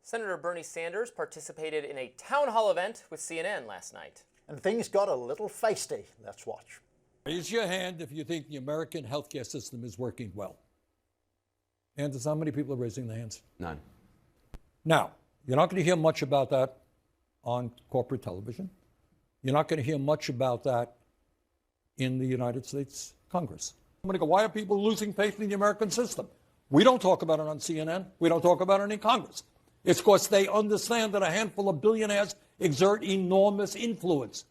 Senator Bernie Sanders participated in a town hall event with CNN last night. And things got a little feisty. Let's watch. Raise your hand if you think the American healthcare system is working well. And how many people are raising their hands? None. Now, you're not going to hear much about that on corporate television. You're not going to hear much about that in the United States Congress. I'm going to go, why are people losing faith in the American system? We don't talk about it on CNN. We don't talk about it in Congress. It's because they understand that a handful of billionaires exert enormous influence.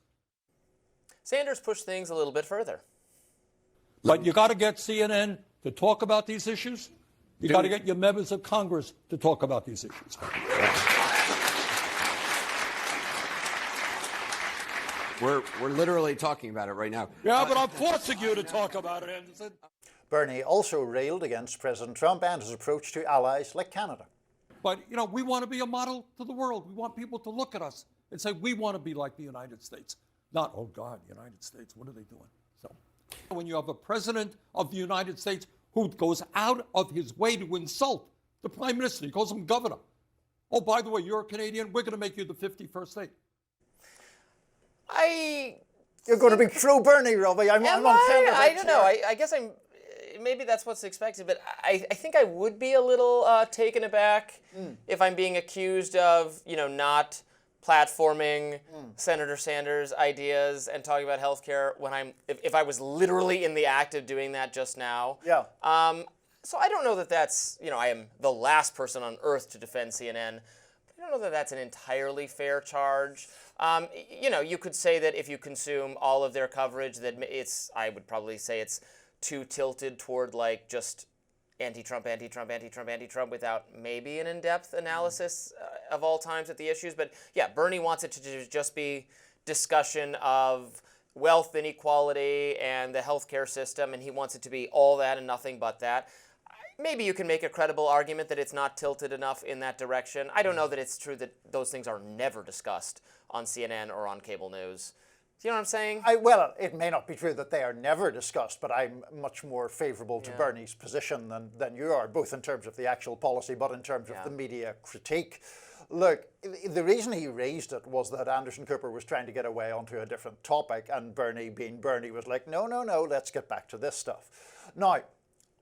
Sanders pushed things a little bit further. But you got to get CNN to talk about these issues. You got to get your members of Congress to talk about these issues. We're literally talking about it right now. Yeah, but I'm forcing you to talk about it, Anderson. Bernie also railed against President Trump and his approach to allies like Canada. But, you know, we want to be a model to the world. We want people to look at us and say, we want to be like the United States. Not, oh, God, United States, what are they doing? So when you have a president of the United States who goes out of his way to insult the prime minister, he calls him governor. Oh, by the way, you're a Canadian. We're going to make you the 51st state. You're going to be pro Bernie, Robby. I'm on I don't know. I guess I'm. Maybe that's what's expected, but I think I would be a little taken aback if I'm being accused of, not platforming Senator Sanders' ideas and talking about healthcare when if I was literally in the act of doing that just now. Yeah. So I don't know that that's, I am the last person on earth to defend CNN. But I don't know that that's an entirely fair charge. You could say that if you consume all of their coverage, that I would probably say it's too tilted toward just anti-Trump, anti-Trump, anti-Trump, anti-Trump without maybe an in-depth analysis of all times at the issues. But yeah, Bernie wants it to just be discussion of wealth inequality and the healthcare system, and he wants it to be all that and nothing but that. Maybe you can make a credible argument that it's not tilted enough in that direction. I don't know that it's true that those things are never discussed on CNN or on cable news. Do you know what I'm saying? Well, it may not be true that they are never discussed, but I'm much more favorable to Bernie's position than you are, both in terms of the actual policy, but in terms of the media critique. Look, the reason he raised it was that Anderson Cooper was trying to get away onto a different topic, and Bernie, being Bernie, was like, no, let's get back to this stuff. Now,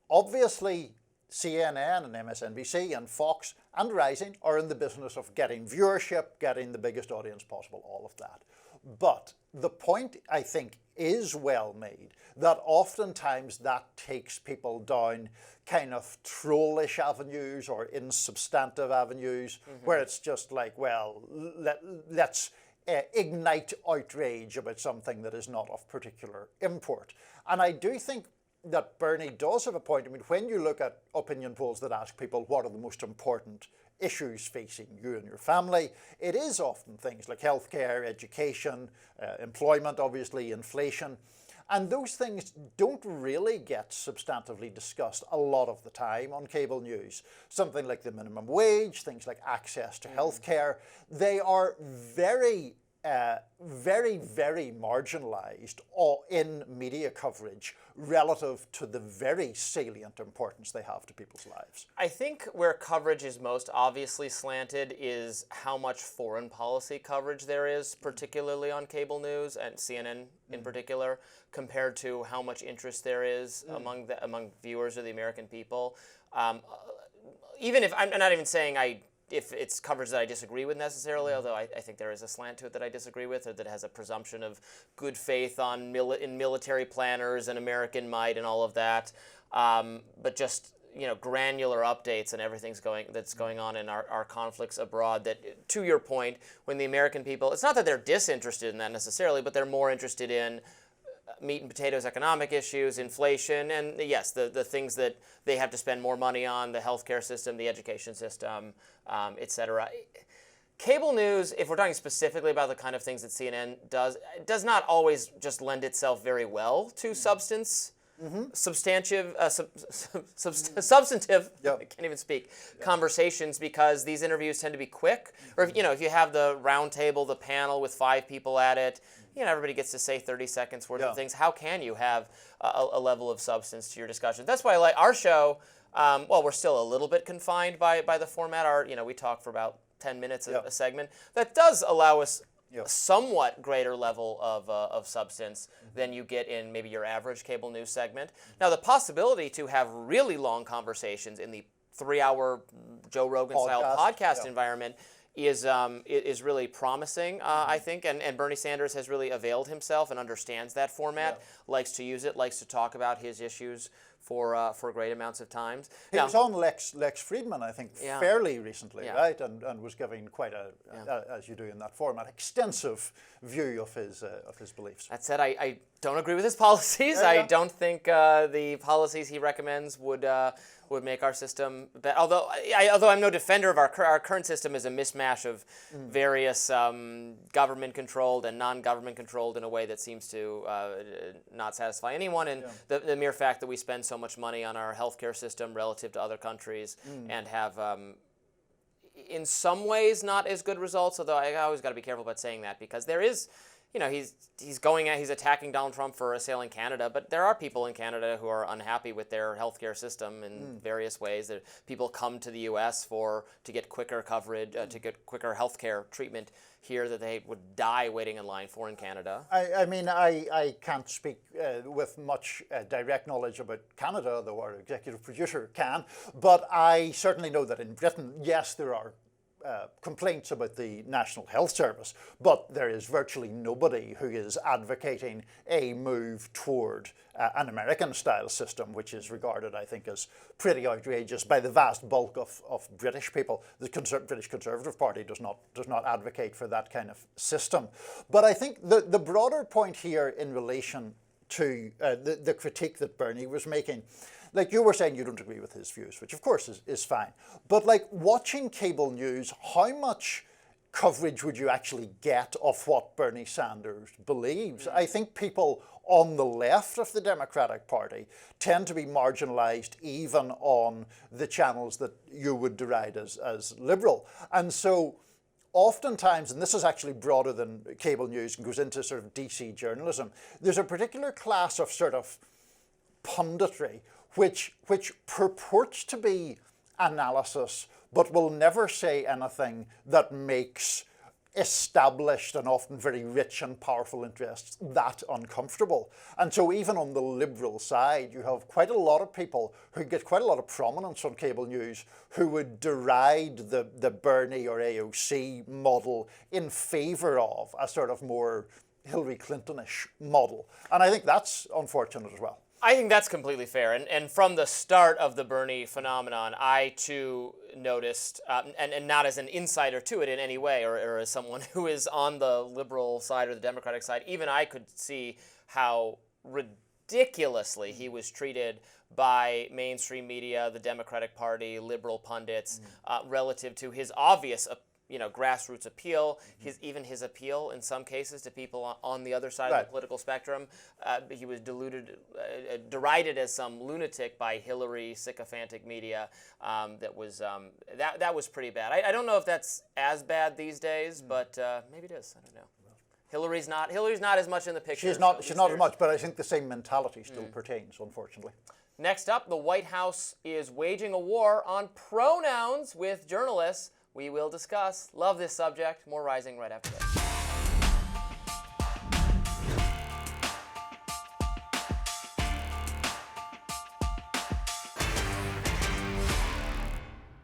obviously, CNN and MSNBC and Fox and Rising are in the business of getting viewership, getting the biggest audience possible, all of that. But the point, I think, is well made, that oftentimes that takes people down kind of trollish avenues or insubstantive avenues, where it's just like, well, let's ignite outrage about something that is not of particular import. And I do think that Bernie does have a point. I mean, when you look at opinion polls that ask people what are the most important issues facing you and your family, it is often things like healthcare, education, employment, obviously, inflation. And those things don't really get substantively discussed a lot of the time on cable news. Something like the minimum wage, things like access to healthcare, they are very marginalized in media coverage relative to the very salient importance they have to people's lives. I think where coverage is most obviously slanted is how much foreign policy coverage there is, particularly on cable news and CNN in particular, compared to how much interest there is among viewers of the American people. Even if I'm not even saying if it's coverage that I disagree with necessarily, although I think there is a slant to it that I disagree with, or that has a presumption of good faith in military planners and American might and all of that. But just granular updates and everything's that's going on in our conflicts abroad. That, to your point, when the American people, it's not that they're disinterested in that necessarily, but they're more interested in meat and potatoes economic issues, inflation, and yes, the things that they have to spend more money on, the healthcare system, the education system, et cetera. Cable news, if we're talking specifically about the kind of things that CNN does not always just lend itself very well to substantive, I can't even speak, conversations, because these interviews tend to be quick. Or if you have the round table, the panel with 5 people at it, everybody gets to say 30 seconds worth of things. How can you have a level of substance to your discussion? That's why I like our show. Well, we're still a little bit confined by the format. We talk for about 10 minutes Yeah. a segment. That does allow us Yeah. a somewhat greater level of substance than you get in maybe your average cable news segment. Now, the possibility to have really long conversations in the 3-hour Joe Rogan-style podcast yeah. environment is really promising, I think, and Bernie Sanders has really availed himself and understands that format, likes to use it, likes to talk about his issues for great amounts of times. He was on Lex Friedman, I think, fairly recently, right, and was giving quite as you do in that format, extensive view of his beliefs. That said, I don't agree with his policies. I don't think the policies he recommends would make our system better. Although I'm no defender of our current system is a mishmash of various government-controlled and non-government controlled in a way that seems to not satisfy anyone. And the mere fact that we spend so much money on our healthcare system relative to other countries and have in some ways not as good results, although I always got to be careful about saying that, because there is, he's attacking Donald Trump for assailing Canada, but there are people in Canada who are unhappy with their healthcare system in various ways. That people come to the U.S. to get quicker coverage, to get quicker healthcare treatment here that they would die waiting in line for in Canada. I mean, I can't speak with much direct knowledge about Canada, though our executive producer can, but I certainly know that in Britain, yes, there are complaints about the National Health Service, but there is virtually nobody who is advocating a move toward an American-style system, which is regarded, I think, as pretty outrageous by the vast bulk of British people. The British Conservative Party does not advocate for that kind of system. But I think the broader point here in relation to the critique that Bernie was making, like you were saying, you don't agree with his views, which of course is fine. But like watching cable news, how much coverage would you actually get of what Bernie Sanders believes? I think people on the left of the Democratic Party tend to be marginalized even on the channels that you would deride as liberal. And so oftentimes, and this is actually broader than cable news and goes into sort of DC journalism, there's a particular class of sort of punditry which purports to be analysis, but will never say anything that makes established and often very rich and powerful interests that uncomfortable. And so even on the liberal side, you have quite a lot of people who get quite a lot of prominence on cable news who would deride the Bernie or AOC model in favor of a sort of more Hillary Clinton-ish model. And I think that's unfortunate as well. I think that's completely fair. And from the start of the Bernie phenomenon, I too noticed, and not as an insider to it in any way, or as someone who is on the liberal side or the Democratic side, even I could see how ridiculously he was treated by mainstream media, the Democratic Party, liberal pundits, relative to his obvious grassroots appeal, his appeal in some cases to people on the other side of the political spectrum. He was derided as some lunatic by Hillary sycophantic media. That was pretty bad. I don't know if that's as bad these days, but maybe it is. I don't know. Hillary's not as much in the picture. She's not as much, but I think the same mentality still pertains, unfortunately. Next up, the White House is waging a war on pronouns with journalists. We will discuss. Love this subject. More Rising right after this.